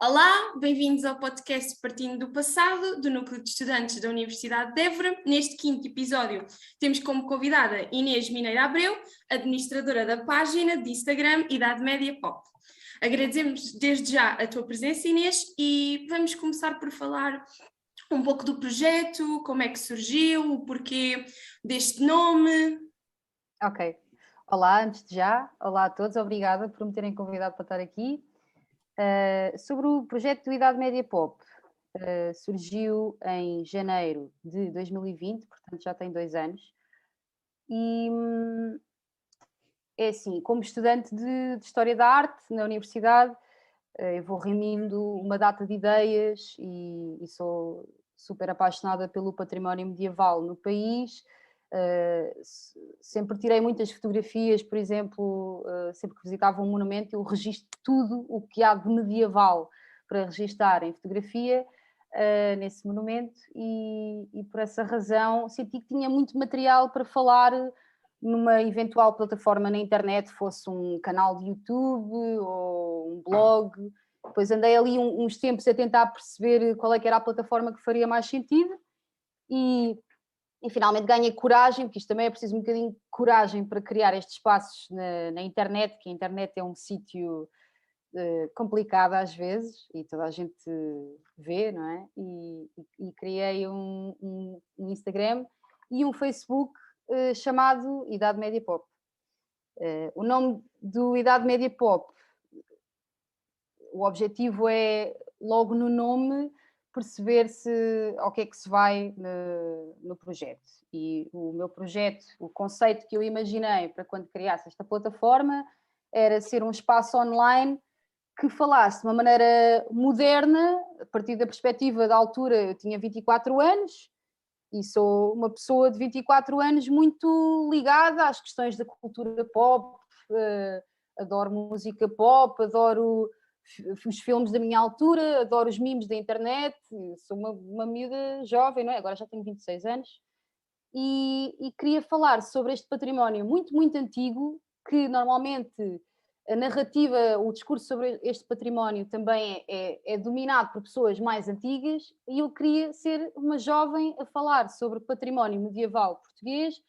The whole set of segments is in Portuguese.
Olá, bem-vindos ao podcast Partindo do Passado, do Núcleo de Estudantes da Universidade de Évora. Neste quinto episódio temos como convidada Inês Mineiro Abreu, administradora da página de Instagram Idade Média Pop. Agradecemos desde já a tua presença, Inês, e vamos começar por falar um pouco do projeto, como é que surgiu, o porquê deste nome. Ok. Olá, antes de já, olá a todos, obrigada por me terem convidado para estar aqui. Sobre o projeto do Idade Média Pop, surgiu em janeiro de 2020, portanto já tem 2 anos, e é assim, como estudante de História da Arte na universidade, eu vou reunindo uma data de ideias e sou super apaixonada pelo património medieval no país. Sempre tirei muitas fotografias, por exemplo, sempre que visitava um monumento, eu registro tudo o que há de medieval para registar em fotografia nesse monumento e por essa razão senti que tinha muito material para falar numa eventual plataforma na internet, fosse um canal de YouTube ou um blog. Depois andei ali uns tempos a tentar perceber qual é que era a plataforma que faria mais sentido e finalmente ganhei coragem, porque isto também é preciso um bocadinho de coragem para criar estes espaços na internet, que a internet é um sítio complicado às vezes e toda a gente vê, não é? E criei um Instagram e um Facebook chamado Idade Média Pop. O nome do Idade Média Pop, o objetivo é, logo no nome, perceber-se ao que é que se vai no projeto. E o meu projeto, o conceito que eu imaginei para quando criasse esta plataforma, era ser um espaço online que falasse de uma maneira moderna, a partir da perspectiva da altura. Eu tinha 24 anos e sou uma pessoa de 24 anos muito ligada às questões da cultura pop, adoro música pop, adoro os filmes da minha altura, adoro os memes da internet, sou uma miúda jovem, não é? Agora já tenho 26 anos, e queria falar sobre este património muito, muito antigo, que normalmente a narrativa, o discurso sobre este património também é dominado por pessoas mais antigas, e eu queria ser uma jovem a falar sobre património medieval português de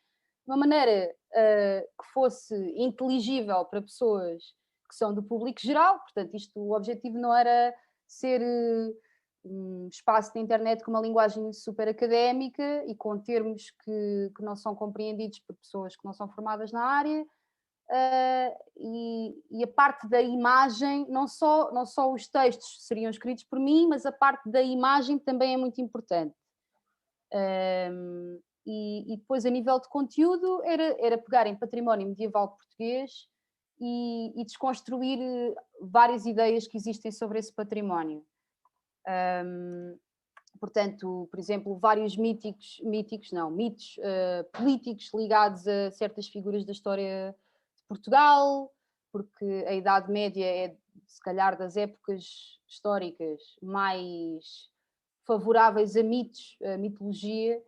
uma maneira que fosse inteligível para pessoas que são do público geral. Portanto, o objetivo não era ser um espaço de internet com uma linguagem super académica e com termos que não são compreendidos por pessoas que não são formadas na área. E a parte da imagem, não só os textos seriam escritos por mim, mas a parte da imagem também é muito importante. E depois, a nível de conteúdo, era pegar em património medieval português e desconstruir várias ideias que existem sobre esse património. Portanto, por exemplo, vários mitos políticos ligados a certas figuras da história de Portugal, porque a Idade Média é, se calhar, das épocas históricas mais favoráveis a mitos, a mitologia,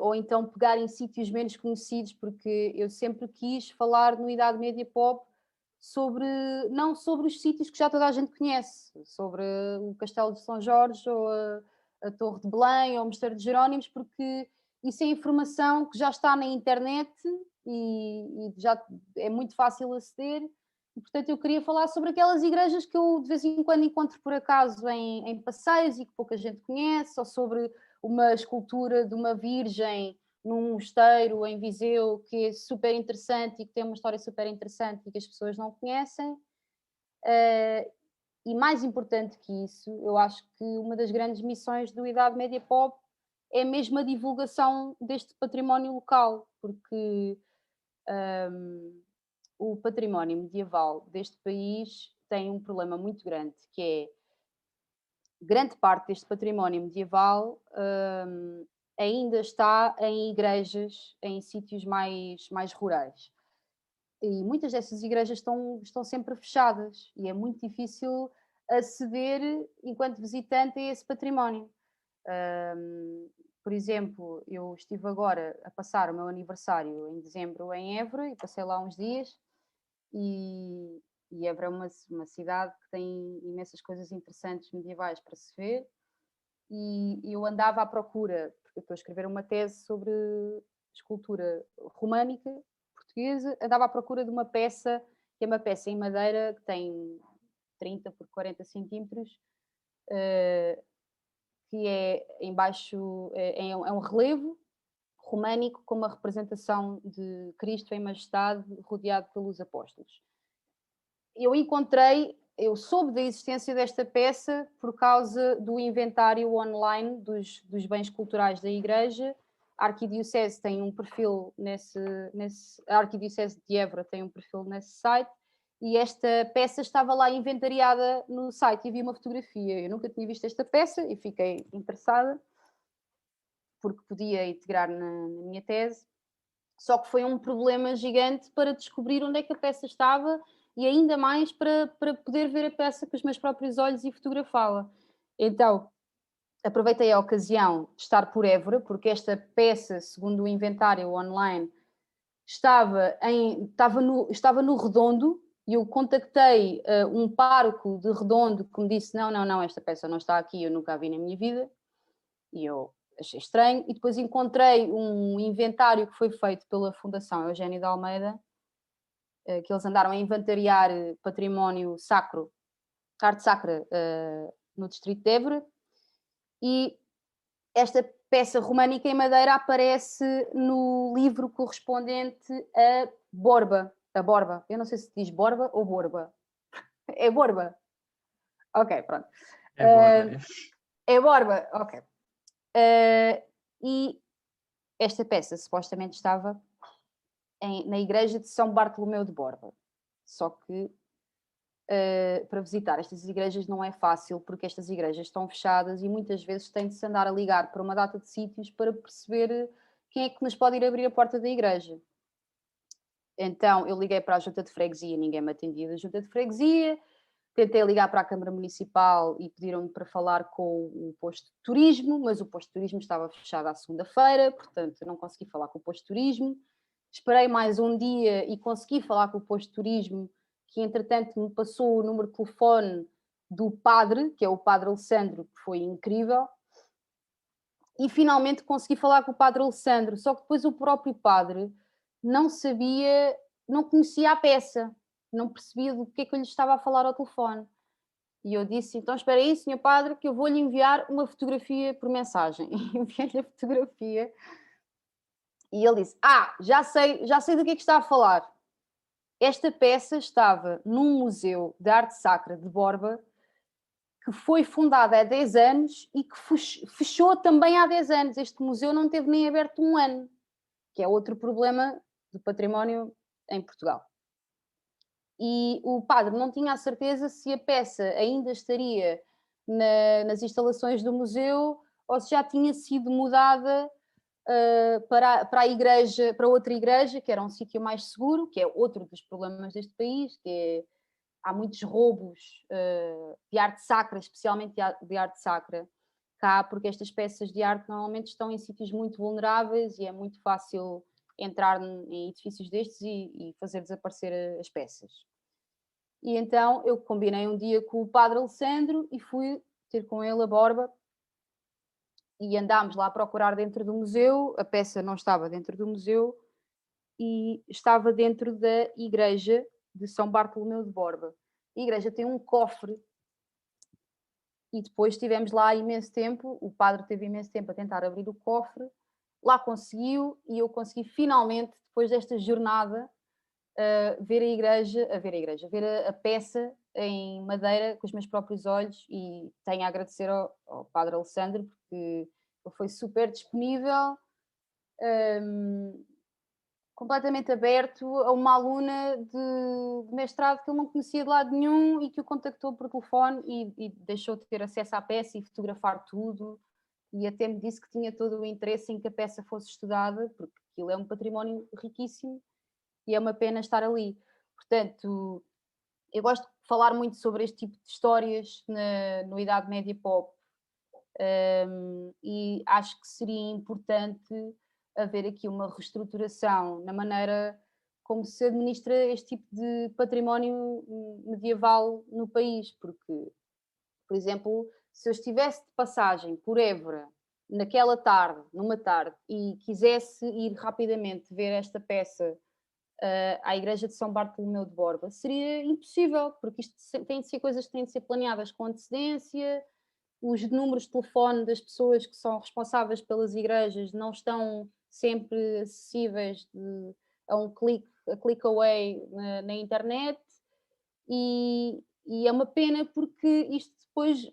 ou então pegar em sítios menos conhecidos, porque eu sempre quis falar no Idade Média Pop não sobre os sítios que já toda a gente conhece, sobre o Castelo de São Jorge ou a Torre de Belém ou o Mosteiro de Jerónimos, porque isso é informação que já está na internet e já é muito fácil aceder. E, portanto, eu queria falar sobre aquelas igrejas que eu de vez em quando encontro por acaso em passeios e que pouca gente conhece, ou sobre uma escultura de uma virgem num mosteiro em Viseu que é super interessante e que tem uma história super interessante e que as pessoas não conhecem. E mais importante que isso, eu acho que uma das grandes missões do Idade Média Pop é mesmo a divulgação deste património local, porque o património medieval deste país tem um problema muito grande, que é grande parte deste património medieval ainda está em igrejas, em sítios mais rurais. E muitas dessas igrejas estão sempre fechadas e é muito difícil aceder, enquanto visitante, a esse património. Por exemplo, eu estive agora a passar o meu aniversário em dezembro em Évora e passei lá uns dias e E Évora é uma cidade que tem imensas coisas interessantes medievais para se ver, e eu andava à procura, porque eu estou a escrever uma tese sobre escultura românica portuguesa, andava à procura de uma peça, que é uma peça em madeira que tem 30 por 40 centímetros, que é embaixo, é um relevo românico com uma representação de Cristo em majestade rodeado pelos apóstolos. Eu soube da existência desta peça por causa do inventário online dos bens culturais da Igreja. A Arquidiocese tem um perfil a Arquidiocese de Évora tem um perfil nesse site, e esta peça estava lá inventariada no site e vi uma fotografia. Eu nunca tinha visto esta peça e fiquei interessada, porque podia integrar na minha tese, só que foi um problema gigante para descobrir onde é que a peça estava, e ainda mais para poder ver a peça com os meus próprios olhos e fotografá-la. Então, aproveitei a ocasião de estar por Évora, porque esta peça, segundo o inventário online, estava no Redondo, e eu contactei um pároco de Redondo que me disse: não, esta peça não está aqui, eu nunca a vi na minha vida. E eu achei estranho, e depois encontrei um inventário que foi feito pela Fundação Eugénio de Almeida, que eles andaram a inventariar património sacro, arte sacra, no distrito de Évora, e esta peça românica em madeira aparece no livro correspondente a Borba. A Borba. Eu não sei se diz Borba ou Borba. É Borba. Ok, pronto. É Borba, ok. E esta peça supostamente estava na igreja de São Bartolomeu de Borba. Só que para visitar estas igrejas não é fácil, porque estas igrejas estão fechadas e muitas vezes tem de se andar a ligar para uma data de sítios para perceber quem é que nos pode ir abrir a porta da igreja. Então eu liguei para a junta de freguesia, ninguém me atendia da junta de freguesia, tentei ligar para a Câmara Municipal e pediram-me para falar com o posto de turismo, mas o posto de turismo estava fechado à segunda-feira, portanto não consegui falar com o posto de turismo. Esperei mais um dia e consegui falar com o posto de turismo, que entretanto me passou o número de telefone do padre, que é o padre Alessandro, que foi incrível, e finalmente consegui falar com o padre Alessandro, só que depois o próprio padre não sabia, não conhecia a peça, não percebia do que é que eu lhe estava a falar ao telefone. E eu disse: então espera aí, senhor padre, que eu vou-lhe enviar uma fotografia por mensagem. E enviei-lhe a fotografia. E ele disse: já sei do que é que está a falar. Esta peça estava num museu de arte sacra de Borba, que foi fundada há 10 anos e que fechou também há 10 anos. Este museu não teve nem aberto um ano, que é outro problema do património em Portugal. E o padre não tinha a certeza se a peça ainda estaria nas instalações do museu ou se já tinha sido mudada para a igreja, para outra igreja, que era um sítio mais seguro, que é outro dos problemas deste país, que é, há muitos roubos de arte sacra, especialmente de arte sacra, cá, porque estas peças de arte normalmente estão em sítios muito vulneráveis e é muito fácil entrar em edifícios destes e fazer desaparecer as peças. E então eu combinei um dia com o padre Alessandro e fui ter com ele a Borba, e andámos lá a procurar dentro do museu. A peça não estava dentro do museu e estava dentro da igreja de São Bartolomeu de Borba. A igreja tem um cofre e depois estivemos lá imenso tempo, o padre teve imenso tempo a tentar abrir o cofre, lá conseguiu, e eu consegui finalmente, depois desta jornada, ver a peça em madeira com os meus próprios olhos, e tenho a agradecer ao padre Alessandro, porque ele foi super disponível, completamente aberto a uma aluna de mestrado que ele não conhecia de lado nenhum e que o contactou por telefone e deixou de ter acesso à peça e fotografar tudo, e até me disse que tinha todo o interesse em que a peça fosse estudada, porque aquilo é um património riquíssimo e é uma pena estar ali. Portanto, eu gosto de falar muito sobre este tipo de histórias no Idade Média Pop, e acho que seria importante haver aqui uma reestruturação na maneira como se administra este tipo de património medieval no país, porque, por exemplo, se eu estivesse de passagem por Évora naquela tarde, numa tarde, e quisesse ir rapidamente ver esta peça à Igreja de São Bartolomeu de Borba, seria impossível, porque isto tem de ser coisas que têm de ser planeadas com antecedência, os números de telefone das pessoas que são responsáveis pelas igrejas não estão sempre acessíveis a um click away na internet, e é uma pena porque isto depois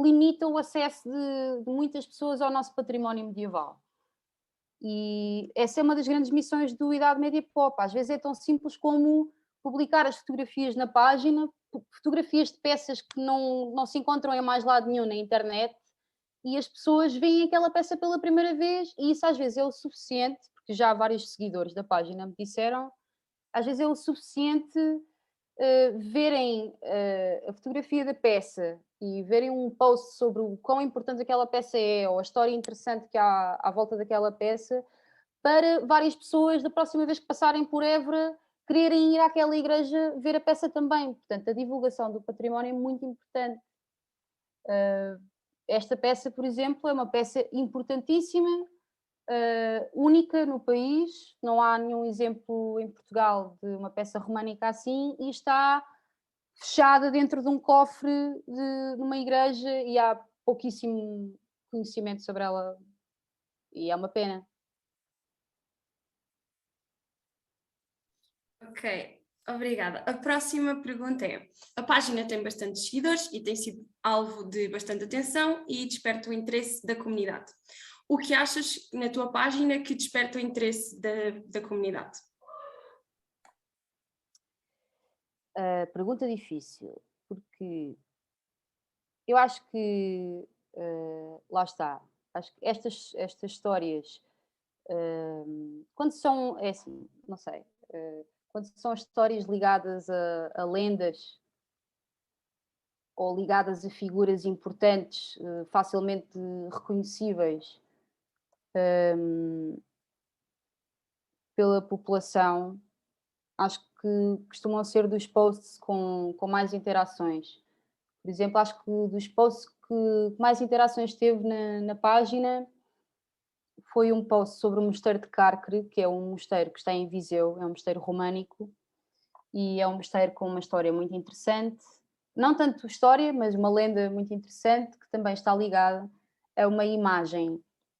limita o acesso de muitas pessoas ao nosso património medieval. E essa é uma das grandes missões do Idade Média Pop. Às vezes é tão simples como publicar as fotografias na página, fotografias de peças que não se encontram em mais lado nenhum na internet, e as pessoas veem aquela peça pela primeira vez, e isso às vezes é o suficiente, porque já vários seguidores da página me disseram, às vezes é o suficiente verem a fotografia da peça e verem um post sobre o quão importante aquela peça é, ou a história interessante que há à volta daquela peça, para várias pessoas, da próxima vez que passarem por Évora, quererem ir àquela igreja ver a peça também. Portanto, a divulgação do património é muito importante. Esta peça, por exemplo, é uma peça importantíssima, única no país, não há nenhum exemplo em Portugal de uma peça românica assim, e está fechada dentro de um cofre de uma igreja, e há pouquíssimo conhecimento sobre ela, e é uma pena. Ok, obrigada. A próxima pergunta é: a página tem bastantes seguidores e tem sido alvo de bastante atenção e desperta o interesse da comunidade. O que achas na tua página que desperta o interesse da comunidade? Pergunta difícil, porque eu acho que lá está, acho que estas histórias, quando são, é assim, não sei, quando são histórias ligadas a lendas ou ligadas a figuras importantes, facilmente reconhecíveis pela população, acho que costumam ser dos posts com mais interações. Por exemplo, acho que dos posts que mais interações teve na página foi um post sobre o mosteiro de Carcre, que é um mosteiro que está em Viseu, é um mosteiro românico, e é um mosteiro com uma história muito interessante. Não tanto história, mas uma lenda muito interessante, que também está ligada a uma imagem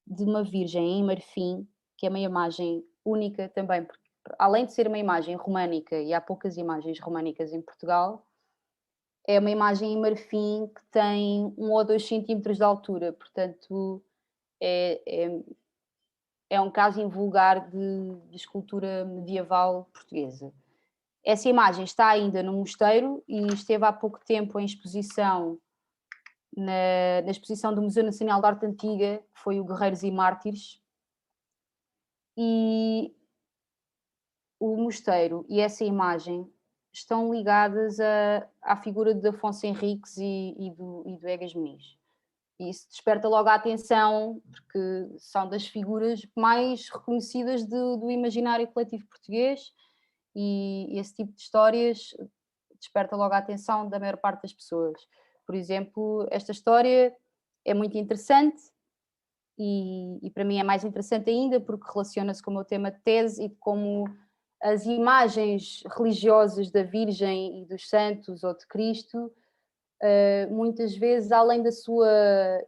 de uma virgem em marfim, que é uma imagem única também, porque além de ser uma imagem românica, e há poucas imagens românicas em Portugal, é uma imagem em marfim que tem 1 ou 2 centímetros de altura, portanto é um caso invulgar de escultura medieval portuguesa. Essa imagem está ainda no mosteiro e esteve há pouco tempo em exposição na exposição do Museu Nacional de Arte Antiga, que foi o Guerreiros e Mártires, e o mosteiro e essa imagem estão ligadas à figura de Afonso Henriques e do Egas Muniz. E isso desperta logo a atenção, porque são das figuras mais reconhecidas do imaginário coletivo português, e esse tipo de histórias desperta logo a atenção da maior parte das pessoas. Por exemplo, esta história é muito interessante e para mim é mais interessante ainda porque relaciona-se com o meu tema de tese e de como as imagens religiosas da Virgem e dos santos ou de Cristo, muitas vezes, além da sua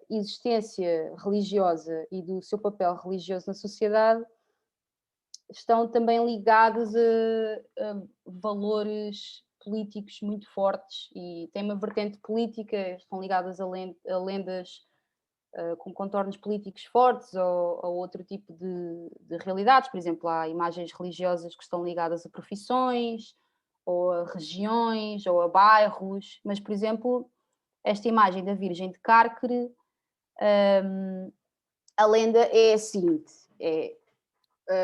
existência religiosa e do seu papel religioso na sociedade, estão também ligados a valores políticos muito fortes e têm uma vertente política, estão ligadas a lendas com contornos políticos fortes ou a outro tipo de realidades. Por exemplo, há imagens religiosas que estão ligadas a profissões, ou a regiões, ou a bairros, mas, por exemplo, esta imagem da Virgem de Carcre, a lenda é a seguinte: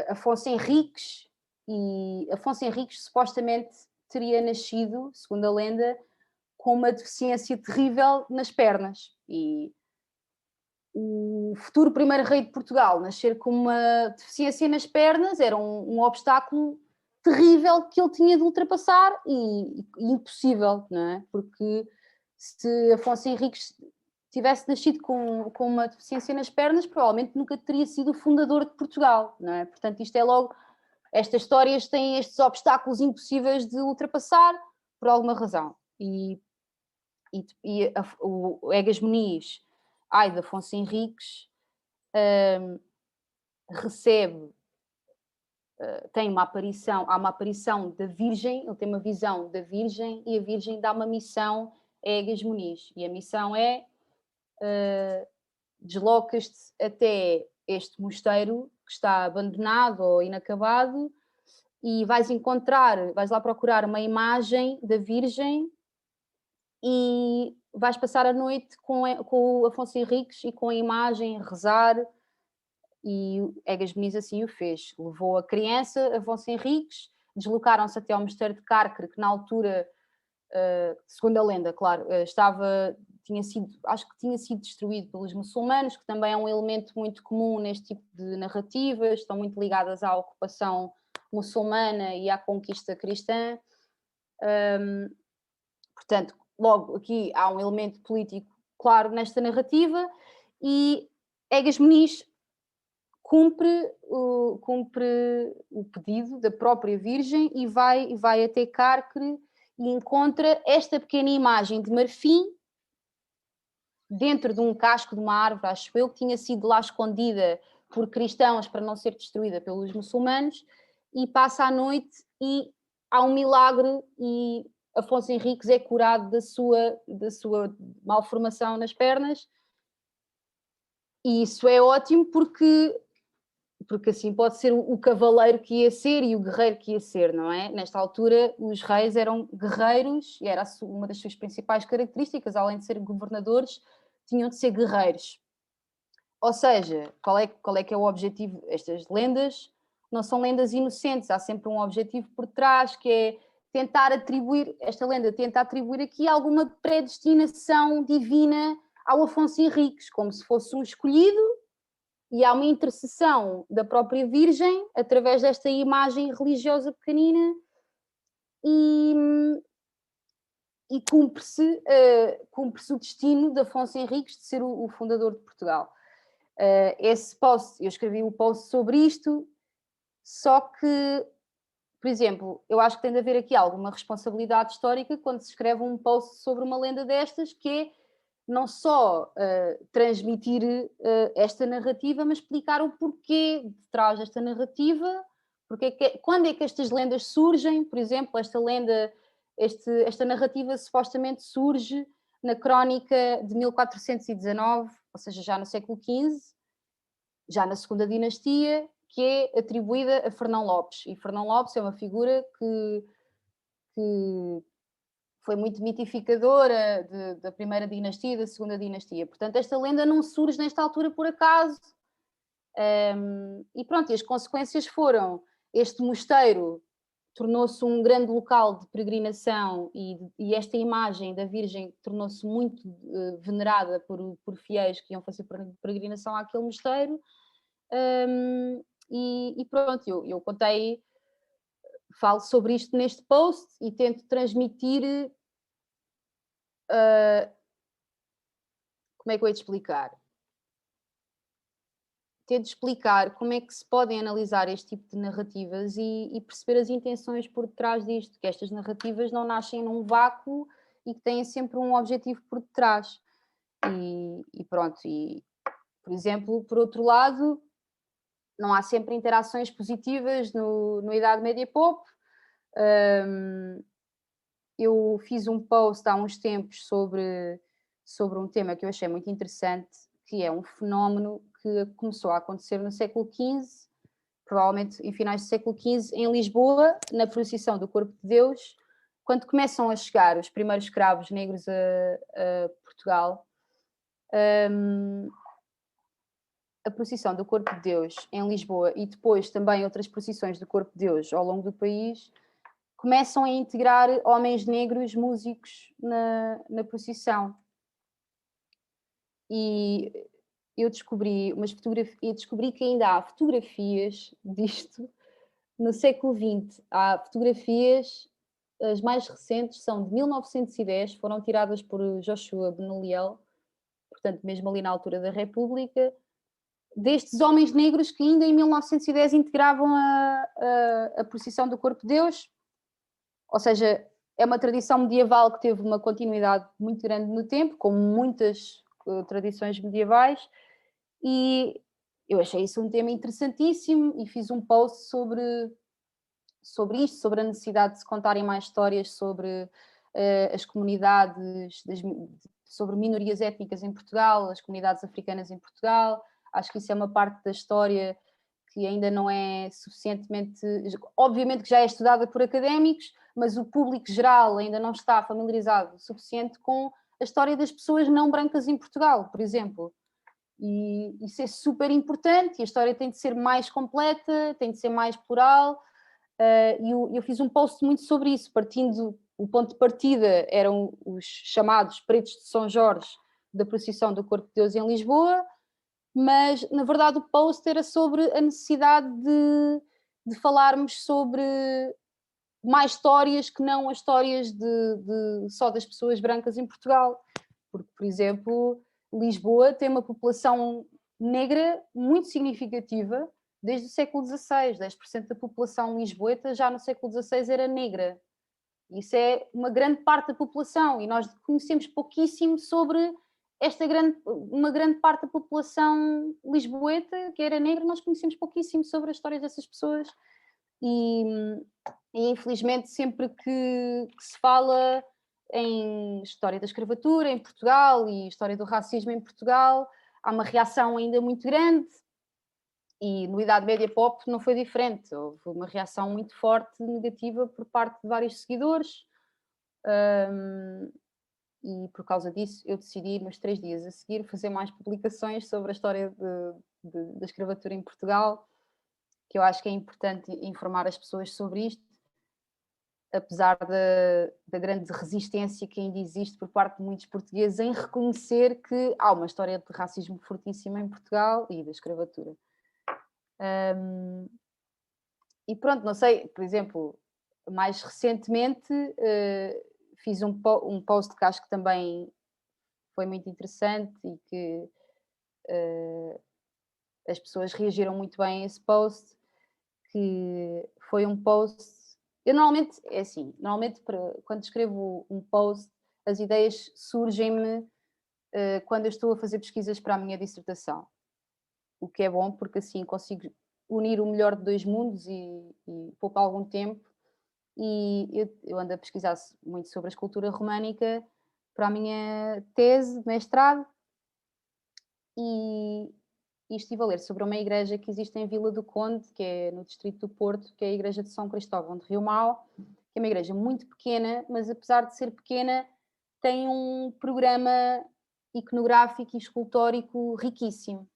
Afonso Henriques, e Afonso Henriques supostamente teria nascido, segundo a lenda, com uma deficiência terrível nas pernas, e o futuro primeiro rei de Portugal nascer com uma deficiência nas pernas era um obstáculo terrível que ele tinha de ultrapassar e impossível, não é? Porque se Afonso Henriques tivesse nascido com uma deficiência nas pernas, provavelmente nunca teria sido o fundador de Portugal, não é? Portanto, isto é logo, estas histórias têm estes obstáculos impossíveis de ultrapassar por alguma razão. O Egas Muniz, ai de Afonso Henriques, recebe, tem uma aparição, há uma aparição da Virgem, ele tem uma visão da Virgem e a Virgem dá uma missão a Egas Muniz, e a missão é deslocas-te até este mosteiro que está abandonado ou inacabado e vais lá procurar uma imagem da Virgem e vais passar a noite com o Afonso Henriques e com a imagem, rezar. E Egas Muniz assim o fez. Levou a criança, Afonso Henriques, deslocaram-se até ao mosteiro de Cárcere, que na altura, segundo a lenda, claro, acho que tinha sido destruído pelos muçulmanos, que também é um elemento muito comum neste tipo de narrativas, estão muito ligadas à ocupação muçulmana e à conquista cristã. Portanto, logo aqui há um elemento político claro nesta narrativa e Egas Muniz cumpre o pedido da própria Virgem e vai até Cárcere e encontra esta pequena imagem de marfim dentro de um casco de uma árvore, acho eu, que tinha sido lá escondida por cristãos para não ser destruída pelos muçulmanos, e passa a noite e há um milagre e Afonso Henriques é curado da sua malformação nas pernas, e isso é ótimo porque assim pode ser o cavaleiro que ia ser e o guerreiro que ia ser, não é? Nesta altura os reis eram guerreiros e era uma das suas principais características, além de ser governadores, tinham de ser guerreiros. Ou seja, qual é que é o objetivo? Estas lendas não são lendas inocentes, há sempre um objetivo por trás, que é tentar atribuir, esta lenda tenta atribuir aqui alguma predestinação divina ao Afonso Henriques, como se fosse um escolhido, e há uma intercessão da própria Virgem através desta imagem religiosa pequenina e cumpre-se o destino de Afonso Henriques de ser o fundador de Portugal. Esse post, eu escrevi um post sobre isto, só que, por exemplo, eu acho que tem de haver aqui alguma responsabilidade histórica quando se escreve um post sobre uma lenda destas, que é não só transmitir esta narrativa, mas explicar o porquê de trás desta narrativa, quando é que estas lendas surgem. Por exemplo, esta lenda, esta narrativa supostamente surge na crónica de 1419, ou seja, já no século XV, já na segunda dinastia, que é atribuída a Fernão Lopes. E Fernão Lopes é uma figura que foi muito mitificadora da primeira dinastia e da segunda dinastia. Portanto, esta lenda não surge nesta altura por acaso. E pronto, e as consequências foram: este mosteiro tornou-se um grande local de peregrinação e esta imagem da Virgem tornou-se muito venerada por fiéis que iam fazer peregrinação àquele mosteiro. E pronto, eu falo sobre isto neste post e tento transmitir. Como é que eu hei de explicar? Tento explicar como é que se podem analisar este tipo de narrativas e perceber as intenções por detrás disto, que estas narrativas não nascem num vácuo e que têm sempre um objetivo por detrás. E pronto, e por exemplo, por outro lado, não há sempre interações positivas no Idade Média Pop. Eu fiz um post há uns tempos sobre um tema que eu achei muito interessante, que é um fenómeno que começou a acontecer no século XV, provavelmente em finais do século XV, em Lisboa, na procissão do Corpo de Deus, quando começam a chegar os primeiros escravos negros a Portugal. A procissão do Corpo de Deus em Lisboa e depois também outras procissões do Corpo de Deus ao longo do país começam a integrar homens negros músicos na procissão. E eu descobri que ainda há fotografias disto no século XX há fotografias, as mais recentes são de 1910, foram tiradas por Joshua Benoliel, portanto mesmo ali na altura da República, destes homens negros que ainda em 1910 integravam a procissão do Corpo de Deus, ou seja, é uma tradição medieval que teve uma continuidade muito grande no tempo, como muitas tradições medievais, e eu achei isso um tema interessantíssimo e fiz um post sobre isto, sobre a necessidade de se contarem mais histórias sobre as comunidades, sobre minorias étnicas em Portugal, as comunidades africanas em Portugal. Acho que isso é uma parte da história que ainda não é suficientemente... Obviamente que já é estudada por académicos, mas o público geral ainda não está familiarizado o suficiente com a história das pessoas não brancas em Portugal, por exemplo. E isso é super importante, e a história tem de ser mais completa, tem de ser mais plural, e eu fiz um post muito sobre isso, partindo, o ponto de partida eram os chamados pretos de São Jorge da procissão do Corpo de Deus em Lisboa, mas na verdade o post era sobre a necessidade de falarmos sobre mais histórias que não as histórias só das pessoas brancas em Portugal, porque, por exemplo, Lisboa tem uma população negra muito significativa desde o século XVI, 10% da população lisboeta já no século XVI era negra. Isso é uma grande parte da população e nós conhecemos pouquíssimo sobre uma grande parte da população lisboeta que era negra, nós conhecemos pouquíssimo sobre as histórias dessas pessoas e infelizmente sempre que se fala em história da escravatura em Portugal e história do racismo em Portugal, há uma reação ainda muito grande. E no Idade Média Pop não foi diferente, houve uma reação muito forte, negativa, por parte de vários seguidores, e por causa disso eu decidi, nos 3 dias a seguir, fazer mais publicações sobre a história da escravatura em Portugal, que eu acho que é importante informar as pessoas sobre isto, apesar da grande resistência que ainda existe por parte de muitos portugueses em reconhecer que há uma história de racismo fortíssima em Portugal e da escravatura. E pronto, não sei, por exemplo, mais recentemente fiz um post que acho que também foi muito interessante e que as pessoas reagiram muito bem a esse post, que foi um post... Eu normalmente, é assim, quando escrevo um post, as ideias surgem-me quando eu estou a fazer pesquisas para a minha dissertação, o que é bom porque assim consigo unir o melhor de 2 mundos e poupar algum tempo. E eu ando a pesquisar muito sobre a escultura românica para a minha tese de mestrado e estive a ler sobre uma igreja que existe em Vila do Conde, que é no distrito do Porto, que é a igreja de São Cristóvão de Riomau, que é uma igreja muito pequena, mas apesar de ser pequena, tem um programa iconográfico e escultórico riquíssimo.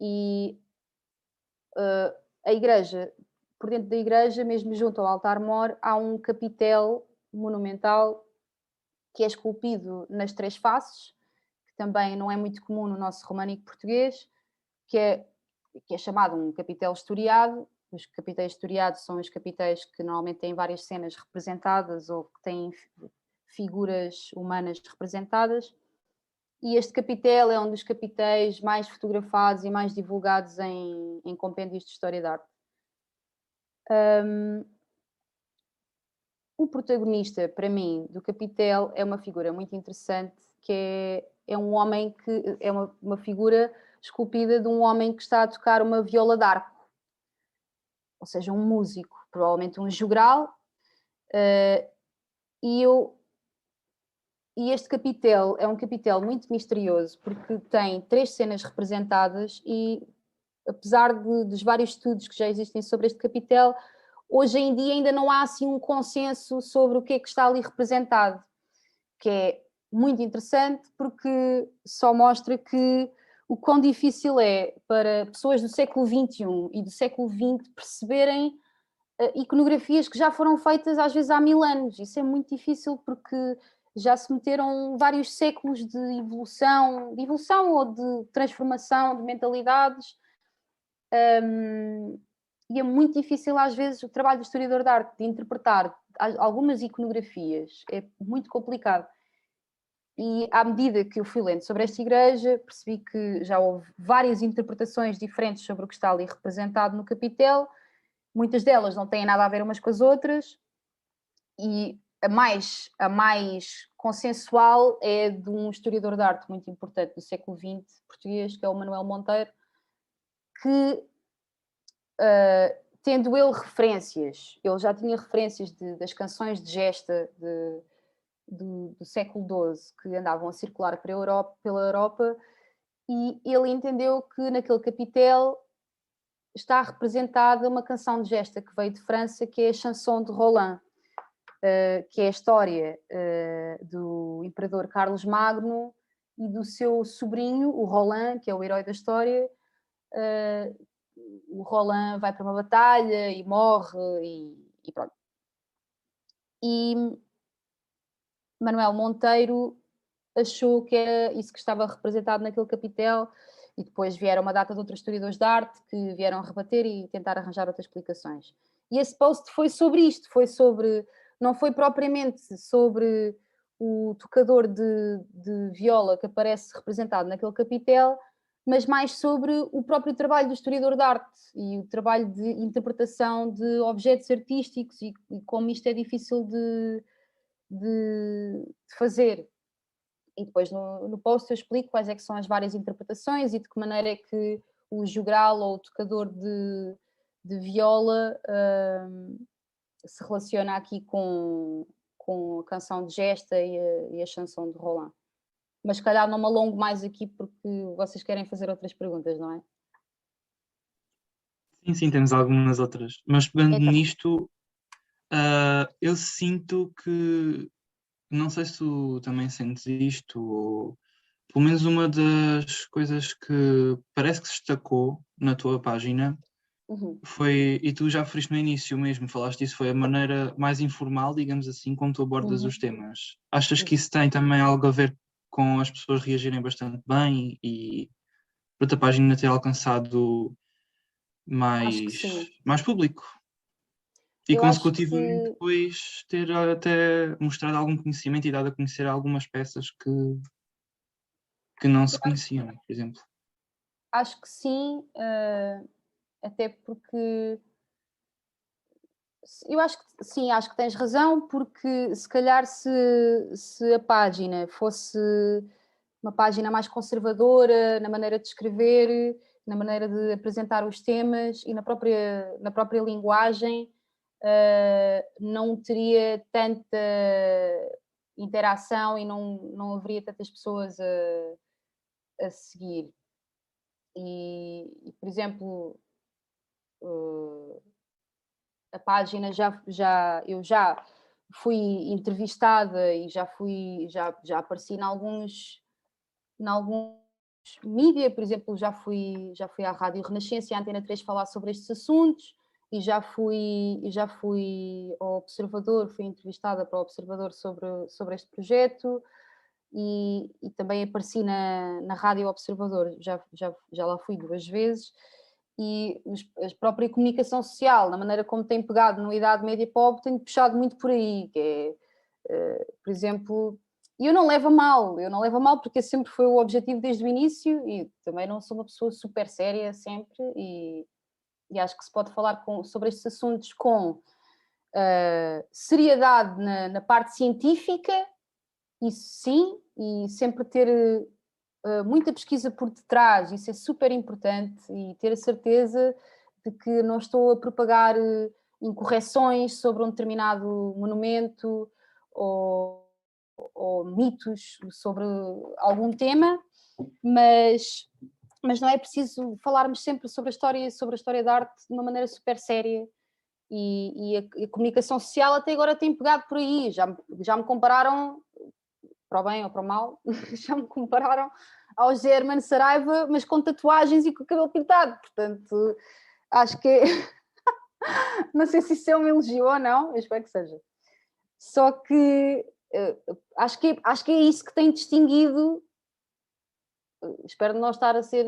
E a igreja, por dentro da igreja, mesmo junto ao altar-mor, há um capitel monumental que é esculpido nas 3 faces, que também não é muito comum no nosso românico português, que é chamado um capitel historiado. Os capitéis historiados são os capitéis que normalmente têm várias cenas representadas ou que têm figuras humanas representadas. E este capitel é um dos capitéis mais fotografados e mais divulgados em compêndios de história da arte. O protagonista, para mim, do capitel é uma figura muito interessante, que é um homem que é uma figura esculpida de um homem que está a tocar uma viola d'arco, ou seja, um músico, provavelmente um jogral, e este capitel é um capitel muito misterioso, porque tem 3 cenas representadas e, apesar dos vários estudos que já existem sobre este capitel, hoje em dia ainda não há assim um consenso sobre o que é que está ali representado, que é muito interessante porque só mostra que o quão difícil é para pessoas do século XXI e do século XX perceberem iconografias que já foram feitas às vezes há 1000 anos. Isso é muito difícil porque já se meteram vários séculos de evolução ou de transformação de mentalidades. e é muito difícil às vezes o trabalho do historiador de arte de interpretar algumas iconografias, é muito complicado. E à medida que eu fui lendo sobre esta igreja, percebi que já houve várias interpretações diferentes sobre o que está ali representado no capitel, muitas delas não têm nada a ver umas com as outras, e a mais consensual é de um historiador de arte muito importante do século XX, português, que é o Manuel Monteiro, que, tendo ele referências, ele já tinha referências das canções de gesta do século XII que andavam a circular pela Europa, e ele entendeu que naquele capitel está representada uma canção de gesta que veio de França, que é a Chanson de Roland, que é a história do imperador Carlos Magno e do seu sobrinho, o Roland, que é o herói da história. O Roland vai para uma batalha e morre e pronto. E Manuel Monteiro achou que era isso que estava representado naquele capitel, e depois vieram uma data de outros historiadores de arte que vieram rebater e tentar arranjar outras explicações. E esse post foi sobre isto, não foi propriamente sobre o tocador de viola que aparece representado naquele capitel, mas mais sobre o próprio trabalho do historiador de arte e o trabalho de interpretação de objetos artísticos e como isto é difícil de fazer. E depois no post eu explico quais é que são as várias interpretações e de que maneira é que o jogral ou o tocador de viola se relaciona aqui com a canção de gesta e a chanson de Roland. Mas se calhar não me alongo mais aqui porque vocês querem fazer outras perguntas, não é? Sim, temos algumas outras. Mas pegando Então. nisto, eu sinto que, não sei se tu também sentes isto, ou pelo menos uma das coisas que parece que se destacou na tua página foi, e tu já referiste no início mesmo, falaste disso, foi a maneira mais informal, digamos assim, como tu abordas os temas. Achas que isso tem também algo a ver com as pessoas reagirem bastante bem e para a tua página ter alcançado mais público? E consecutivamente depois ter até mostrado algum conhecimento e dado a conhecer algumas peças que não se conheciam, por exemplo. Acho que sim, até porque eu acho que sim, acho que tens razão, porque se calhar se a página fosse uma página mais conservadora na maneira de escrever, na maneira de apresentar os temas e na própria linguagem, não teria tanta interação e não haveria tantas pessoas a seguir. E, por exemplo, a página eu já fui entrevistada e já apareci em alguns mídia, por exemplo, já fui à Rádio Renascença e à Antena 3 falar sobre estes assuntos, e já fui ao Observador, fui entrevistada para o Observador sobre este projeto, e também apareci na Rádio Observador, já lá fui 2 vezes, e a própria comunicação social, na maneira como tem pegado no Idade Média Pop, tem puxado muito por aí, que é, por exemplo, e eu não levo a mal, porque sempre foi o objetivo desde o início, e também não sou uma pessoa super séria sempre, e acho que se pode falar sobre estes assuntos com seriedade na parte científica, isso sim, e sempre ter muita pesquisa por detrás, isso é super importante, e ter a certeza de que não estou a propagar incorreções sobre um determinado monumento ou mitos sobre algum tema, mas não é preciso falarmos sempre sobre a história da arte de uma maneira super séria, e a comunicação social até agora tem pegado por aí, já me compararam, para o bem ou para o mal, já me compararam ao Germano Saraiva, mas com tatuagens e com o cabelo pintado, portanto, acho que não sei se isso é um elogio ou não, eu espero que seja. Só que acho que é isso que tem distinguido, espero não estar a ser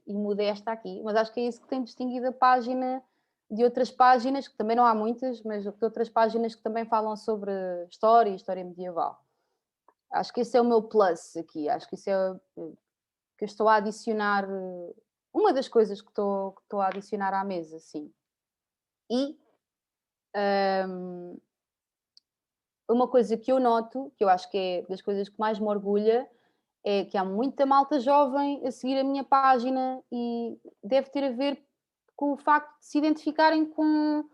imodesta aqui, mas acho que é isso que tem distinguido a página de outras páginas, que também não há muitas, mas de outras páginas que também falam sobre história medieval. Acho que esse é o meu plus aqui, acho que isso é que eu estou a adicionar, uma das coisas que estou a adicionar à mesa, sim. E uma coisa que eu noto, que eu acho que é das coisas que mais me orgulha, é que há muita malta jovem a seguir a minha página e deve ter a ver com o facto de se identificarem com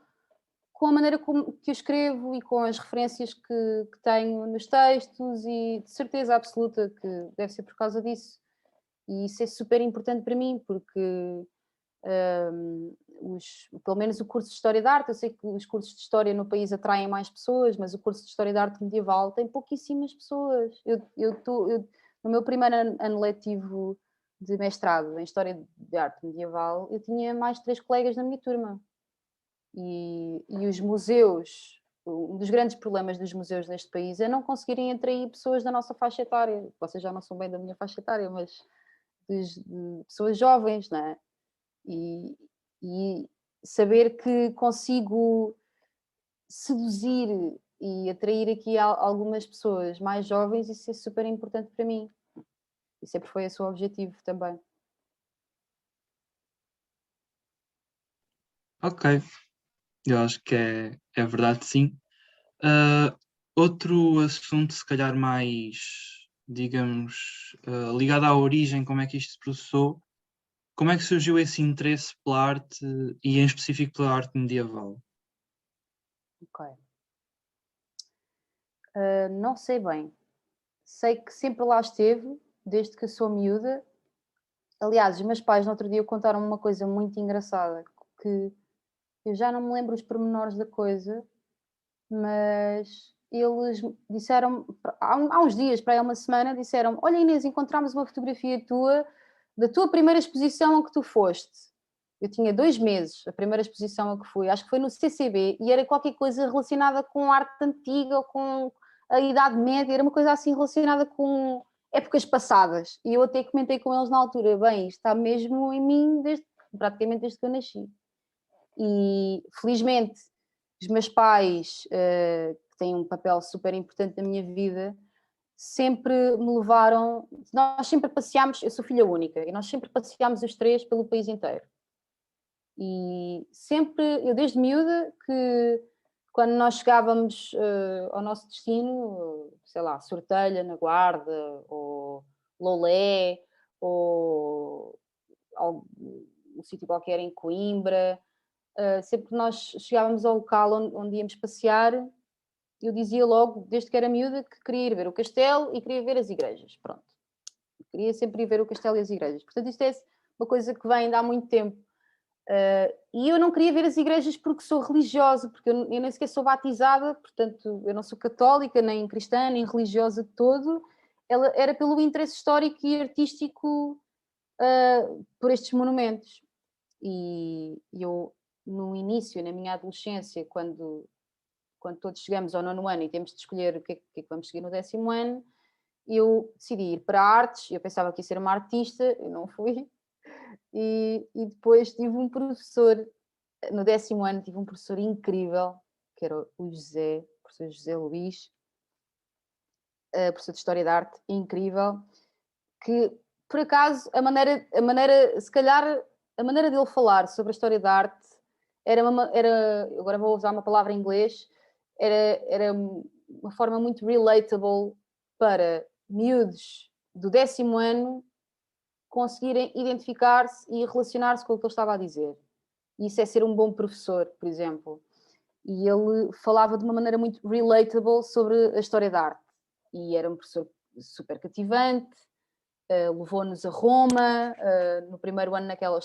a maneira como que eu escrevo e com as referências que tenho nos textos, e de certeza absoluta que deve ser por causa disso. E isso é super importante para mim, porque pelo menos o curso de História da Arte, eu sei que os cursos de História no país atraem mais pessoas, mas o curso de História da Arte Medieval tem pouquíssimas pessoas. No meu primeiro ano letivo de mestrado em História de Arte Medieval, eu tinha mais 3 colegas na minha turma. E os museus, um dos grandes problemas dos museus neste país é não conseguirem atrair pessoas da nossa faixa etária. Vocês já não são bem da minha faixa etária, mas de pessoas jovens, não é? E saber que consigo seduzir e atrair aqui algumas pessoas mais jovens, isso é super importante para mim. E sempre foi esse o objetivo também. Ok, eu acho que é verdade, sim. Outro assunto, se calhar mais, digamos, ligado à origem, como é que isto se processou, como é que surgiu esse interesse pela arte e em específico pela arte medieval? Ok. Não sei bem. Sei que sempre lá esteve, desde que sou miúda. Aliás, os meus pais no outro dia contaram uma coisa muito engraçada, que eu já não me lembro os pormenores da coisa, mas eles disseram, há uns dias, para aí uma semana, disseram: olha Inês, encontramos uma fotografia tua, da tua primeira exposição a que tu foste. Eu tinha 2 meses, a primeira exposição a que fui, acho que foi no CCB, e era qualquer coisa relacionada com arte antiga, ou com a Idade Média, era uma coisa assim relacionada com épocas passadas. E eu até comentei com eles na altura: bem, isto está mesmo em mim praticamente desde que eu nasci. E felizmente os meus pais, que têm um papel super importante na minha vida, sempre me levaram. Nós sempre passeámos, eu sou filha única, e nós sempre passeámos os 3 pelo país inteiro. E sempre, eu desde miúda, que quando nós chegávamos ao nosso destino, sei lá, Sortelha, na Guarda, ou Lolé, ou um sítio qualquer em Coimbra, sempre que nós chegávamos ao local onde íamos passear, eu dizia logo, desde que era miúda, que queria ir ver o castelo e queria ver as igrejas. Pronto. Queria sempre ir ver o castelo e as igrejas. Portanto, isto é uma coisa que vem de há muito tempo. E eu não queria ver as igrejas porque sou religiosa, porque eu nem sequer sou batizada, portanto, eu não sou católica, nem cristã, nem religiosa de todo. Ela era pelo interesse histórico e artístico por estes monumentos. E eu, no início, na minha adolescência, quando todos chegamos ao 9º ano e temos de escolher o que é que vamos seguir no 10º ano, eu decidi ir para artes. Eu pensava que ia ser uma artista, eu não fui. E depois tive um professor, no 10º ano, tive um professor incrível, que era o professor José Luís, professor de História da Arte, incrível, que, por acaso, se calhar, a maneira dele falar sobre a História da Arte agora vou usar uma palavra em inglês, era uma forma muito relatable para miúdos do 10º ano conseguirem identificar-se e relacionar-se com o que ele estava a dizer. E isso é ser um bom professor, por exemplo. E ele falava de uma maneira muito relatable sobre a história da arte. E era um professor super cativante, levou-nos a Roma, no primeiro ano naquela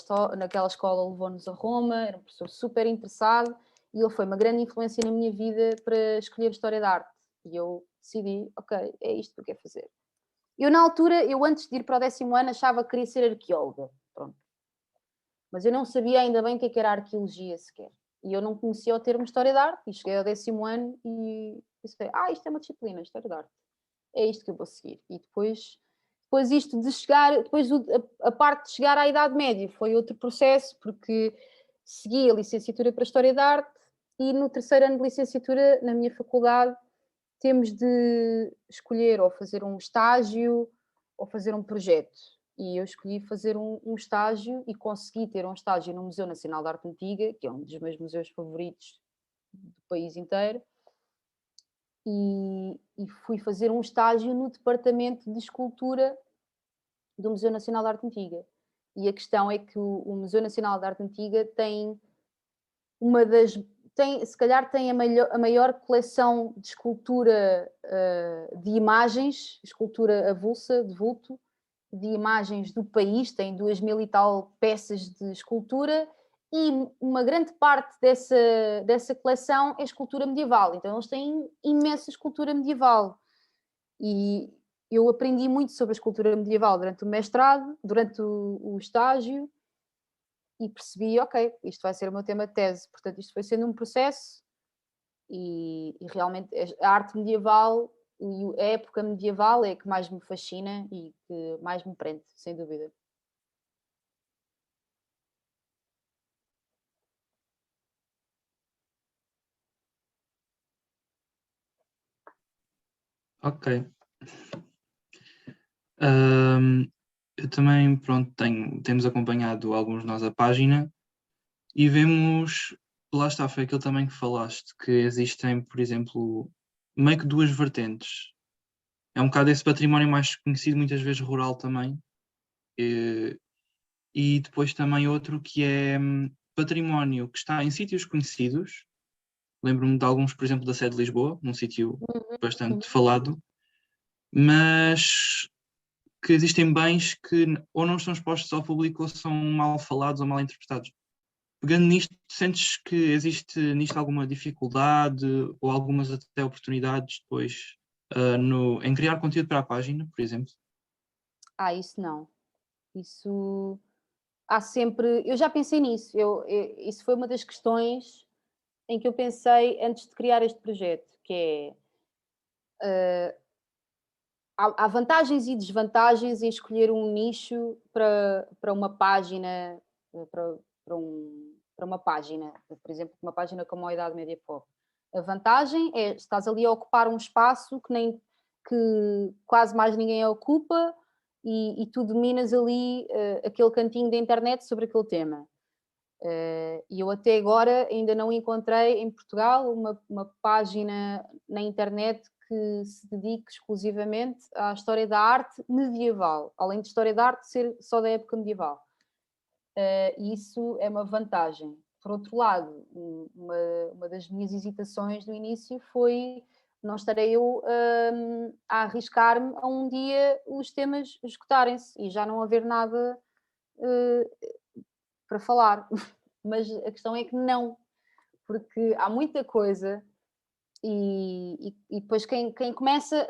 escola levou-nos a Roma, era um professor super interessado, e ele foi uma grande influência na minha vida para escolher a história da arte. E eu decidi, ok, é isto que eu quero fazer. Eu, na altura, antes de ir para o 10º ano, achava que queria ser arqueóloga. Pronto. Mas eu não sabia ainda bem o que era arqueologia sequer. E eu não conhecia o termo História da Arte. E cheguei ao 10º ano e pensei, isto é uma disciplina, História da Arte. É isto que eu vou seguir. E depois isto de chegar, depois a parte de chegar à Idade Média foi outro processo, porque segui a licenciatura para História da Arte e no terceiro ano de licenciatura, na minha faculdade, temos de escolher ou fazer um estágio ou fazer um projeto. E eu escolhi fazer um estágio e consegui ter um estágio no Museu Nacional de Arte Antiga, que é um dos meus museus favoritos do país inteiro, e fui fazer um estágio no Departamento de Escultura do Museu Nacional de Arte Antiga. E a questão é que o Museu Nacional de Arte Antiga tem se calhar tem a maior coleção de escultura de imagens, escultura avulsa, de vulto, de imagens do país, tem 2.000 e tal peças de escultura e uma grande parte dessa coleção é escultura medieval. Então eles têm imensa escultura medieval. E eu aprendi muito sobre a escultura medieval durante o mestrado, durante o estágio, e percebi, ok, isto vai ser o meu tema de tese. Portanto, isto foi sendo um processo e realmente a arte medieval e a época medieval é a que mais me fascina e que mais me prende, sem dúvida. Ok. Eu também, pronto, temos acompanhado alguns de nós a página e vemos, lá está, foi aquilo também que falaste, que existem, por exemplo, meio que duas vertentes. É um bocado esse património mais conhecido, muitas vezes rural também, e depois também outro que é património que está em sítios conhecidos. Lembro-me de alguns, por exemplo, da sede de Lisboa, num sítio bastante falado, mas que existem bens que ou não estão expostos ao público ou são mal falados ou mal interpretados. Pegando nisto, sentes que existe nisto alguma dificuldade ou algumas até oportunidades depois em criar conteúdo para a página, por exemplo? Isso não. Isso há sempre. Eu já pensei nisso. Isso foi uma das questões em que eu pensei antes de criar este projeto, que é. Há vantagens e desvantagens em escolher um nicho para uma página, para uma página, por exemplo, uma página como a Idade Média Pop. A vantagem é estás ali a ocupar um espaço que quase mais ninguém ocupa e tu dominas ali aquele cantinho da internet sobre aquele tema. E eu até agora ainda não encontrei em Portugal uma página na internet que se dedique exclusivamente à história da arte medieval, além de história da arte ser só da época medieval. Isso é uma vantagem. Por outro lado, uma das minhas hesitações no início foi não estarei eu a arriscar-me a um dia os temas esgotarem-se e já não haver nada para falar. Mas a questão é que não, porque há muita coisa e depois quem começa,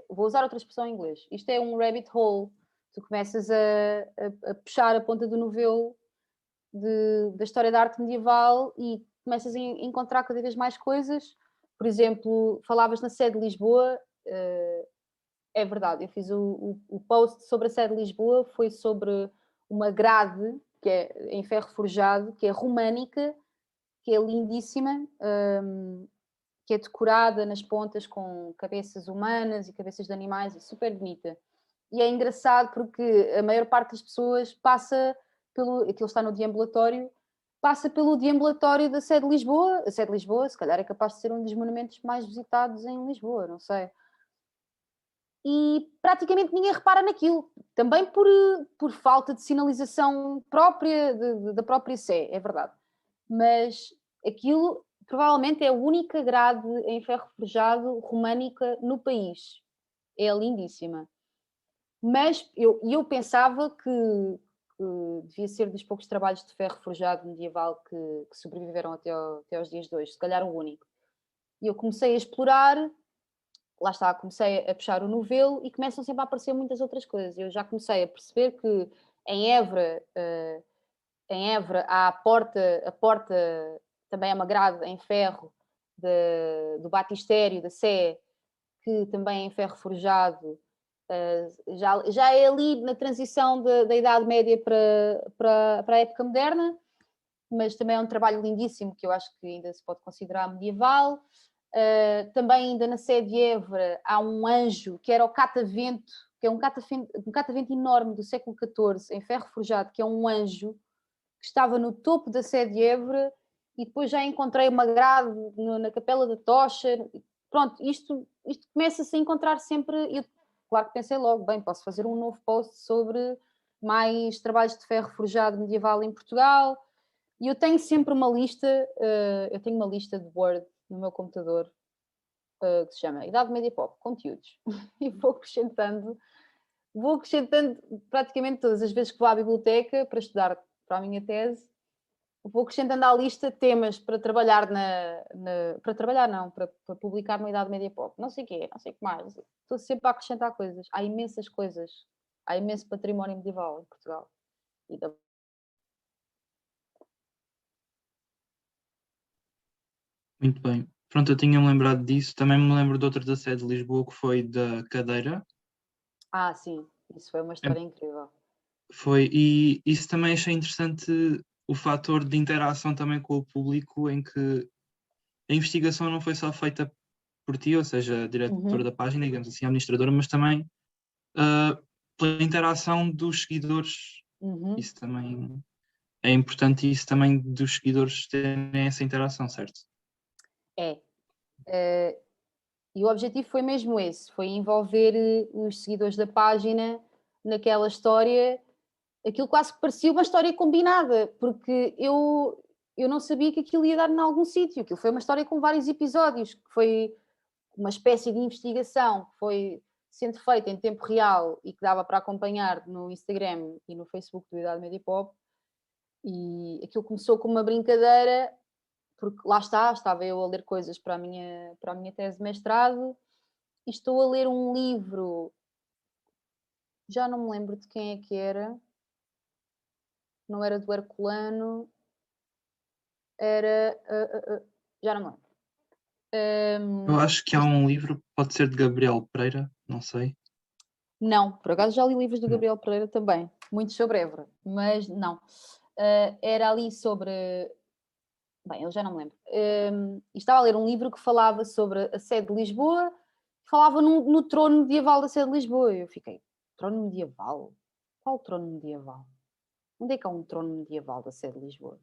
vou usar outra expressão em inglês, isto é um rabbit hole, tu começas a puxar a ponta do novelo da história da arte medieval e começas a encontrar cada vez mais coisas. Por exemplo, falavas na sede de Lisboa, é verdade, eu fiz o post sobre a sede de Lisboa, foi sobre uma grade que é em ferro forjado, que é românica, que é lindíssima, que é decorada nas pontas com cabeças humanas e cabeças de animais, é super bonita. E é engraçado porque a maior parte das pessoas passa aquilo está no deambulatório, passa pelo deambulatório da sede de Lisboa. A sede de Lisboa, se calhar, é capaz de ser um dos monumentos mais visitados em Lisboa, não sei. E praticamente ninguém repara naquilo, também por falta de sinalização própria da própria Sé, é verdade. Mas aquilo provavelmente é a única grade em ferro forjado românica no país. É lindíssima. Mas eu pensava que devia ser dos poucos trabalhos de ferro forjado medieval que sobreviveram até aos dias de hoje, se calhar o único. E eu comecei a explorar, lá está, comecei a puxar o novelo e começam sempre a aparecer muitas outras coisas. Eu já comecei a perceber que em Évora há a porta também é uma grade em ferro do batistério da Sé, que também é em ferro forjado. Já é ali na transição da Idade Média para a época moderna, mas também é um trabalho lindíssimo que eu acho que ainda se pode considerar medieval. Também ainda na Sé de Évora há um anjo que era o catavento, que é um catavento enorme do século XIV, em ferro forjado, que é um anjo que estava no topo da Sé de Évora, e depois já encontrei uma grade na Capela da Tocha. Pronto, isto começa-se a encontrar sempre. Eu, claro que pensei logo, bem, posso fazer um novo post sobre mais trabalhos de ferro forjado medieval em Portugal, e eu tenho sempre uma lista, eu tenho uma lista de Word no meu computador, que se chama Idade Média Pop, conteúdos, e vou acrescentando praticamente todas as vezes que vou à biblioteca para estudar para a minha tese, vou acrescentando à lista temas para trabalhar para publicar na Idade Média Pop. Não sei o quê, não sei o que mais. Estou sempre a acrescentar coisas. Há imensas coisas. Há imenso património medieval em Portugal. Muito bem. Pronto, eu tinha-me lembrado disso. Também me lembro de outra da sede de Lisboa, que foi da Cadeira. Sim, isso foi uma história incrível. Foi, e isso também achei interessante, o fator de interação também com o público, em que a investigação não foi só feita por ti, ou seja, a diretora da página, digamos assim, a administradora, mas também pela interação dos seguidores. Isso também é importante, e isso também dos seguidores terem essa interação, certo? E o objetivo foi mesmo esse, foi envolver os seguidores da página naquela história. Aquilo quase que parecia uma história combinada, porque eu não sabia que aquilo ia dar em algum sítio. Aquilo foi uma história com vários episódios, que foi uma espécie de investigação que foi sendo feita em tempo real e que dava para acompanhar no Instagram e no Facebook do Idade Média Pop. E aquilo começou como uma brincadeira, porque lá estava eu a ler coisas para a minha tese de mestrado, e estou a ler um livro, já não me lembro de quem é que era, não era do Herculano, era. Já não me lembro. Eu acho que há um livro, pode ser de Gabriel Pereira, não sei. Não, por acaso já li livros do Gabriel Pereira também, muitos sobre Évora, mas não. Era ali sobre. Bem, eu já não me lembro. E estava a ler um livro que falava sobre a sede de Lisboa, falava no trono medieval da sede de Lisboa. Eu fiquei, trono medieval? Qual trono medieval? Onde é que há um trono medieval da sede de Lisboa?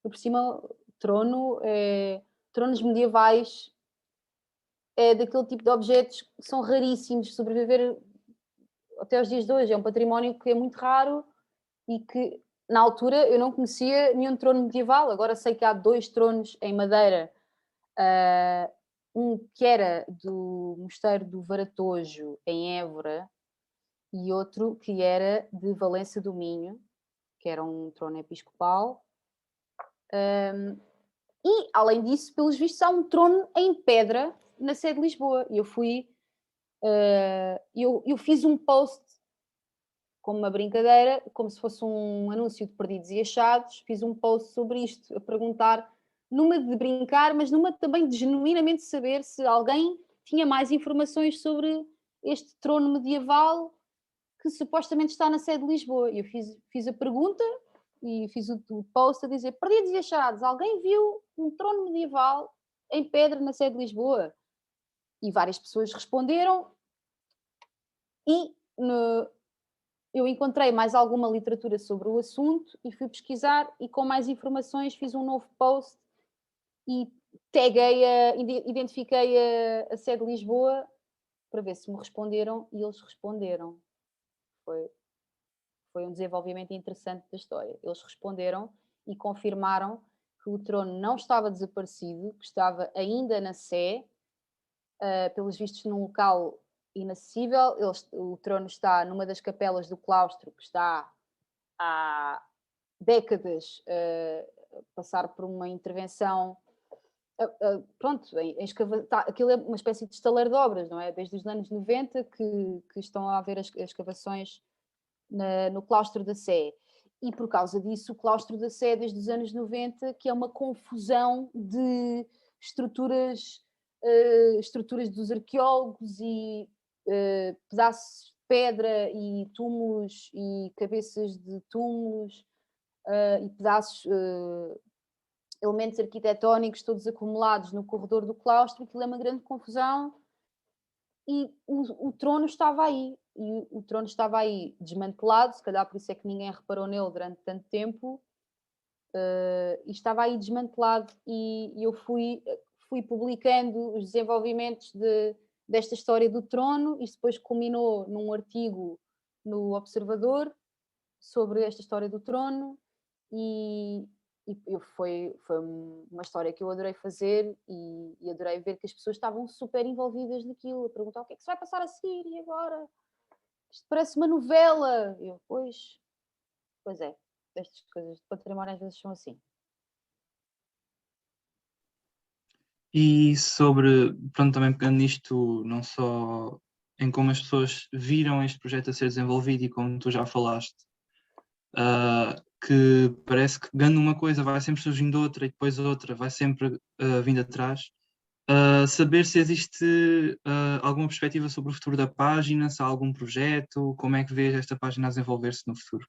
E por cima, tronos medievais é daquele tipo de objetos que são raríssimos, sobreviver até os dias de hoje. É um património que é muito raro e que, na altura, eu não conhecia nenhum trono medieval. Agora sei que há 2 tronos em madeira. Um que era do Mosteiro do Varatojo, em Évora, e outro que era de Valença do Minho, que era um trono episcopal. E, além disso, pelos vistos, há um trono em pedra na sede de Lisboa. E eu fui... eu fiz um post como uma brincadeira, como se fosse um anúncio de perdidos e achados, fiz um post sobre isto, a perguntar, numa de brincar, mas numa também de genuinamente saber se alguém tinha mais informações sobre este trono medieval que supostamente está na sede de Lisboa. E eu fiz a pergunta e fiz o post a dizer, perdidos e achados, alguém viu um trono medieval em pedra na sede de Lisboa? E várias pessoas responderam, e eu encontrei mais alguma literatura sobre o assunto e fui pesquisar, e com mais informações fiz um novo post e identifiquei a sede de Lisboa para ver se me responderam, e eles responderam. Foi um desenvolvimento interessante da história. Eles responderam e confirmaram que o trono não estava desaparecido, que estava ainda na Sé, pelos vistos num local inacessível. O trono está numa das capelas do claustro, que está há décadas a passar por uma intervenção. Pronto, aquilo é uma espécie de estaleiro de obras, não é? Desde os anos 90 que estão a haver as escavações no claustro da Sé. E por causa disso, o claustro da Sé, desde os anos 90, que é uma confusão de estruturas dos arqueólogos e pedaços de pedra e túmulos e cabeças de túmulos e pedaços elementos arquitetónicos todos acumulados no corredor do claustro, aquilo é uma grande confusão, e o trono estava aí, e o trono estava aí desmantelado, se calhar por isso é que ninguém reparou nele durante tanto tempo, e estava aí desmantelado, e eu fui publicando os desenvolvimentos desta história do trono. Isto depois culminou num artigo no Observador sobre esta história do trono, e foi uma história que eu adorei fazer, e adorei ver que as pessoas estavam super envolvidas naquilo, a perguntar o que é que se vai passar a seguir, e agora? Isto parece uma novela. Eu, pois é, estas coisas de património às vezes são assim. E sobre, pronto, também pegando nisto, não só em como as pessoas viram este projeto a ser desenvolvido e como tu já falaste, que parece que ganhando uma coisa vai sempre surgindo outra e depois outra vai sempre vindo atrás. Saber se existe alguma perspectiva sobre o futuro da página, se há algum projeto, como é que vês esta página a desenvolver-se no futuro?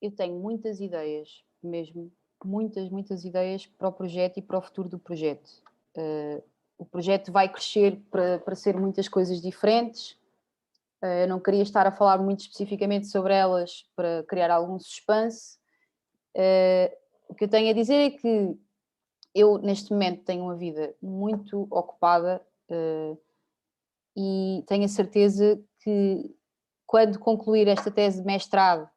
Eu tenho muitas ideias, mesmo, muitas ideias para o projeto e para o futuro do projeto. O projeto vai crescer para ser muitas coisas diferentes. Eu não queria estar a falar muito especificamente sobre elas para criar algum suspense. O que eu tenho a dizer é que eu, neste momento, tenho uma vida muito ocupada, e tenho a certeza que, quando concluir esta tese de mestrado,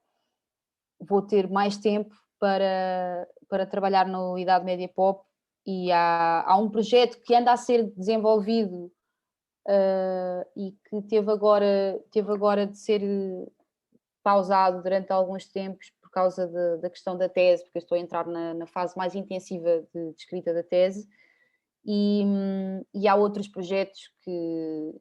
vou ter mais tempo para trabalhar no Idade Média Pop, e há um projeto que anda a ser desenvolvido, e que teve agora de ser pausado durante alguns tempos por causa da questão da tese, porque eu estou a entrar na fase mais intensiva de escrita da tese, e há outros projetos que...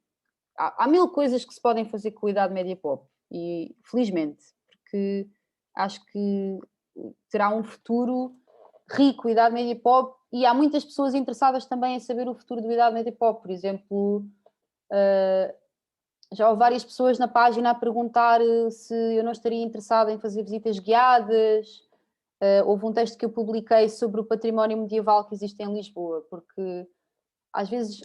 Há mil coisas que se podem fazer com a Idade Média Pop, e felizmente, porque acho que terá um futuro rico, Idade Média Pop, e há muitas pessoas interessadas também em saber o futuro do Idade Média Pop. Por exemplo, já houve várias pessoas na página a perguntar se eu não estaria interessada em fazer visitas guiadas. Houve um texto que eu publiquei sobre o património medieval que existe em Lisboa, porque às vezes,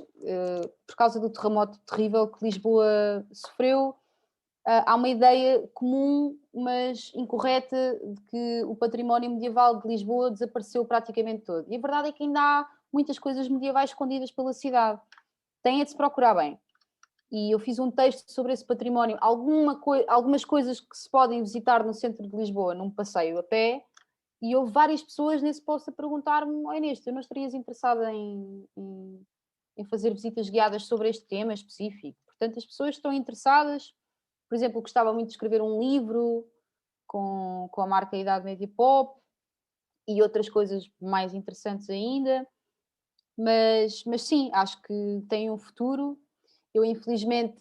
por causa do terremoto terrível que Lisboa sofreu, há uma ideia comum, mas incorreta, de que o património medieval de Lisboa desapareceu praticamente todo. E a verdade é que ainda há muitas coisas medievais escondidas pela cidade. Tem de se procurar bem. E eu fiz um texto sobre esse património, algumas coisas que se podem visitar no centro de Lisboa, num passeio a pé, e houve várias pessoas nesse post a perguntar-me: oh, Inês, tu não estarias interessada em fazer visitas guiadas sobre este tema específico? Portanto, as pessoas estão interessadas. Por exemplo, gostava muito de escrever um livro com a marca Idade Média Pop, e outras coisas mais interessantes ainda. Mas sim, acho que tem um futuro. Eu, infelizmente,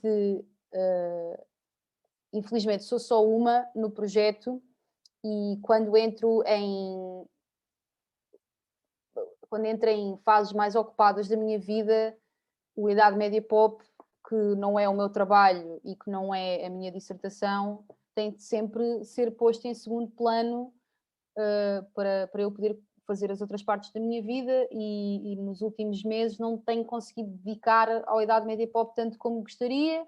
sou só uma no projeto, e quando entro em fases mais ocupadas da minha vida, o Idade Média Pop, que não é o meu trabalho e que não é a minha dissertação, tem de sempre ser posto em segundo plano, para eu poder fazer as outras partes da minha vida, e nos últimos meses não tenho conseguido dedicar ao Idade Média Pop tanto como gostaria,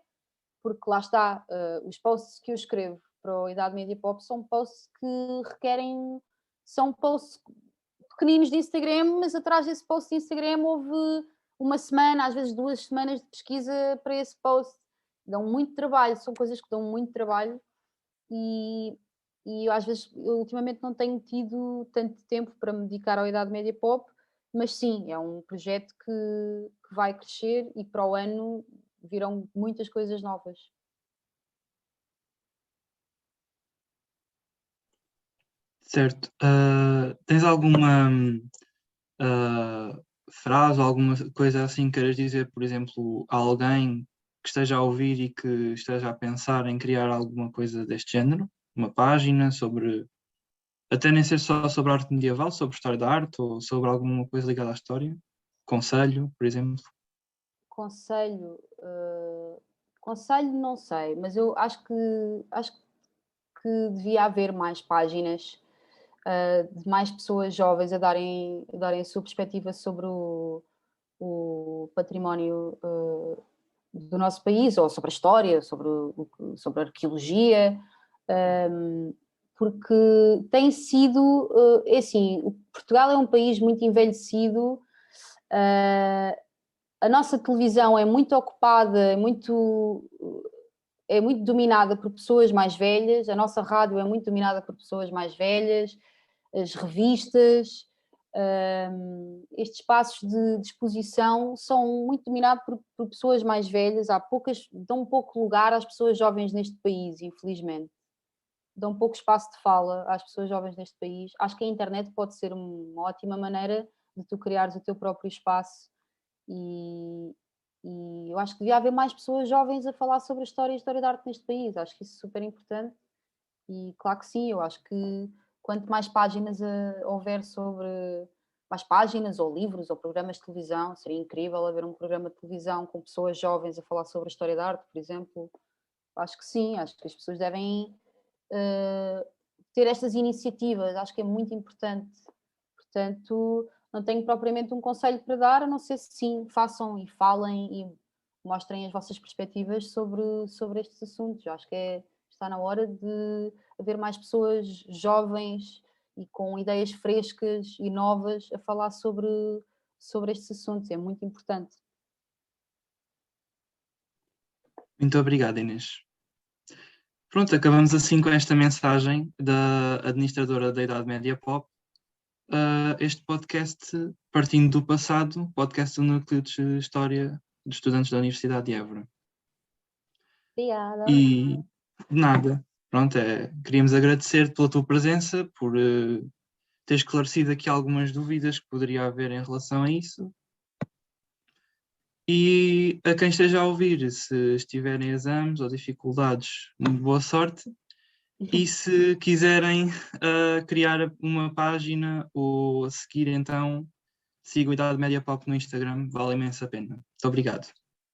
porque lá está, os posts que eu escrevo para o Idade Média Pop são posts que requerem... São posts pequeninos de Instagram, mas atrás desse post de Instagram houve uma semana, às vezes 2 semanas de pesquisa para esse post. Dão muito trabalho, são coisas que dão muito trabalho, e eu, às vezes, ultimamente não tenho tido tanto tempo para me dedicar à Idade Média Pop, mas sim, é um projeto que vai crescer, e para o ano virão muitas coisas novas. Certo. Tens alguma frase ou alguma coisa assim que queiras dizer, por exemplo, a alguém que esteja a ouvir e que esteja a pensar em criar alguma coisa deste género? Uma página sobre, até nem ser só sobre arte medieval, sobre história da arte ou sobre alguma coisa ligada à história? Conselho, por exemplo? Conselho, conselho não sei, mas eu acho que que devia haver mais páginas de mais pessoas jovens a darem a sua perspectiva sobre o património do nosso país, ou sobre a história, sobre a arqueologia, porque tem sido, assim, Portugal é um país muito envelhecido, a nossa televisão é muito ocupada, é muito dominada por pessoas mais velhas, a nossa rádio é muito dominada por pessoas mais velhas, as revistas, estes espaços de exposição são muito dominados por pessoas mais velhas, dão pouco lugar às pessoas jovens neste país, infelizmente. Dão pouco espaço de fala às pessoas jovens neste país. Acho que a internet pode ser uma ótima maneira de tu criares o teu próprio espaço e eu acho que devia haver mais pessoas jovens a falar sobre a história da arte neste país. Acho que isso é super importante e claro que sim, eu acho que quanto mais páginas houver sobre mais páginas ou livros ou programas de televisão, seria incrível haver um programa de televisão com pessoas jovens a falar sobre a história da arte, por exemplo. Acho que sim, acho que as pessoas devem ter estas iniciativas, acho que é muito importante. Portanto, não tenho propriamente um conselho para dar, a não ser se sim, façam e falem e mostrem as vossas perspectivas sobre estes assuntos. Eu acho que está na hora de haver mais pessoas jovens e com ideias frescas e novas a falar sobre estes assuntos, é muito importante. Muito obrigado, Inês. Pronto, acabamos assim com esta mensagem da administradora da Idade Média Pop. Este podcast, partindo do passado, podcast do Núcleo de História de Estudantes da Universidade de Évora. Obrigada. E de nada. Pronto, queríamos agradecer pela tua presença, por ter esclarecido aqui algumas dúvidas que poderia haver em relação a isso. E a quem esteja a ouvir, se estiverem exames ou dificuldades, muito boa sorte. E se quiserem criar uma página ou seguir, então, sigam a Idade Média Pop no Instagram, vale imenso a pena. Muito obrigado.